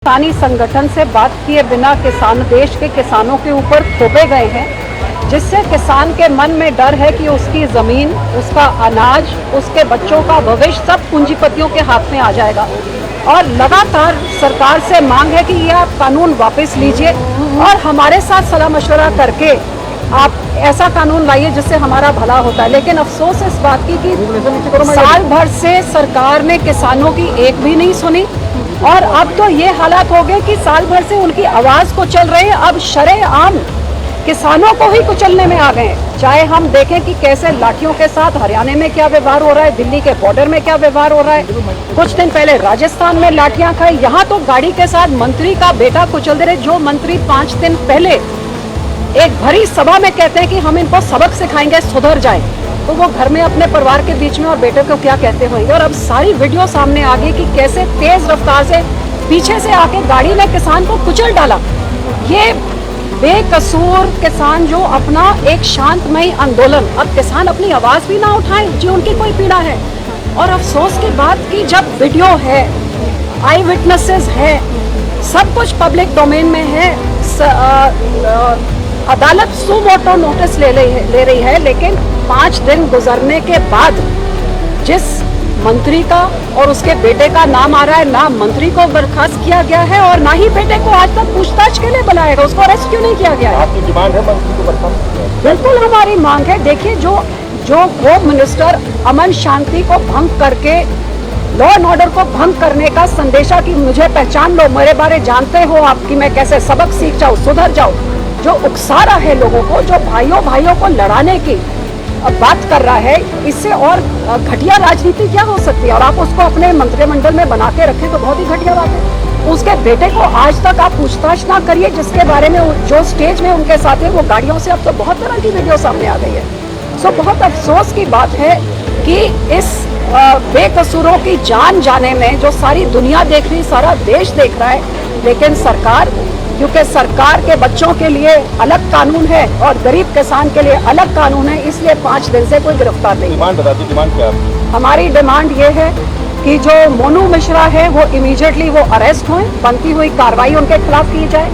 किसानी संगठन से बात किए बिना किसान देश के किसानों के ऊपर थोपे गए हैं, जिससे किसान के मन में डर है कि उसकी जमीन, उसका अनाज, उसके बच्चों का भविष्य सब पूंजीपतियों के हाथ में आ जाएगा। और लगातार सरकार से मांग है कि ये आप कानून वापस लीजिए और हमारे साथ सलाह मशवरा करके आप ऐसा कानून लाइए जिससे हमारा भला होता है। लेकिन अफसोस इस बात की कि साल भर से सरकार ने किसानों की एक भी नहीं सुनी और अब तो ये हालात हो गए कि साल भर से उनकी आवाज को चल रहे हैं, अब शरेआम किसानों को ही कुचलने में आ गए हैं। चाहे हम देखें कि कैसे लाठियों के साथ हरियाणा में क्या व्यवहार हो रहा है, दिल्ली के बॉर्डर में क्या व्यवहार हो रहा है, कुछ दिन पहले राजस्थान में लाठियां खाई, यहाँ तो गाड़ी के साथ मंत्री का बेटा कुचल दे रहे। जो मंत्री 5 दिन पहले एक भरी सभा में कहते हैं कि हम इनको सबक सिखाएंगे, सुधर जाए, तो वो घर में अपने परिवार के बीच में और बेटे को क्या कहते होंगे। और अब सारी वीडियो सामने आ गई कि कैसे तेज रफ्तार से पीछे से आके गाड़ी ने किसान को कुचल डाला। ये बेकसूर किसान जो अपना एक शांतमयी आंदोलन, अब किसान अपनी आवाज भी ना उठाएं जो उनकी कोई पीड़ा है। और अफसोस की बात कि जब वीडियो है, आई विटनेसेस है, सब कुछ पब्लिक डोमेन में है, अदालत सू मोटो नोटिस ले रही है, लेकिन 5 दिन गुजरने के बाद जिस मंत्री का और उसके बेटे का नाम आ रहा है, ना मंत्री को बर्खास्त किया गया है और ना ही बेटे को आज तक पूछताछ के लिए बुलाएगा, उसको अरेस्ट क्यों नहीं किया गया है? आपकी डिमांड है मंत्री को बर्खास्त? बिल्कुल हमारी मांग है। देखिए, जो होम मिनिस्टर अमन शांति को भंग करके, लॉ एंड ऑर्डर को भंग करने का संदेशा कि मुझे पहचान लो, मेरे बारे जानते हो आप कि मैं कैसे सबक सीख जाऊं, सुधर जाऊं, जो उकसा रहा है लोगों को, जो भाइयों को लड़ाने की बात कर रहा है, इससे और घटिया राजनीति क्या हो सकती है? और आप उसको अपने मंत्रिमंडल में बना के रखें तो बहुत ही घटिया बात है। उसके बेटे को आज तक आप पूछताछ ना करिए, जिसके बारे में जो स्टेज में उनके साथ है वो गाड़ियों से, अब तो बहुत तरह की वीडियो सामने आ गई है। सो बहुत अफसोस की बात है कि इस बेकसूरों की जान जाने में जो सारी दुनिया देख रही, सारा देश देख रहा है, लेकिन सरकार, क्योंकि सरकार के बच्चों के लिए अलग कानून है और गरीब किसान के लिए अलग कानून है, इसलिए 5 दिन से कोई गिरफ्तार नहीं। डिमांड बता दी, डिमांड क्या है? हमारी डिमांड ये है कि जो मोनू मिश्रा है वो इमीडिएटली वो अरेस्ट हों, बनती हुई कार्रवाई उनके खिलाफ की जाए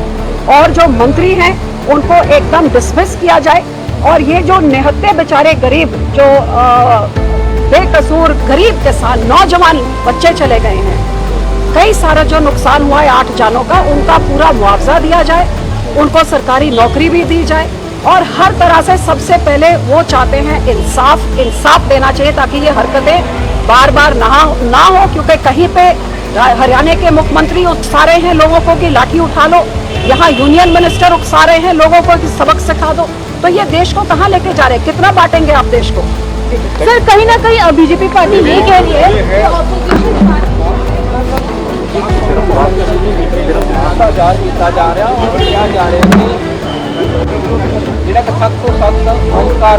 और जो मंत्री हैं उनको एकदम डिसमिस किया जाए। और ये जो निहत्थे बेचारे गरीब, जो बेकसूर गरीब किसान, नौजवान बच्चे चले गए हैं, कई सारा जो नुकसान हुआ है 8 जानों का, उनका पूरा मुआवजा दिया जाए, उनको सरकारी नौकरी भी दी जाए और हर तरह से सबसे पहले वो चाहते हैं इंसाफ देना चाहिए, ताकि ये हरकतें बार बार ना हो। क्योंकि कहीं पे हरियाणा के मुख्यमंत्री उकसा रहे हैं लोगों को कि लाठी उठा लो, यहाँ यूनियन मिनिस्टर उकसा रहे हैं लोगों को कि सबक सिखा दो, तो ये देश को कहाँ लेके जा रहे हैं? कितना बांटेंगे आप देश को? सर, कहीं ना कहीं बीजेपी पार्टी ये कह रही है जा रहा और क्या जा रहे हैं, सख्त तो सख्त सरकार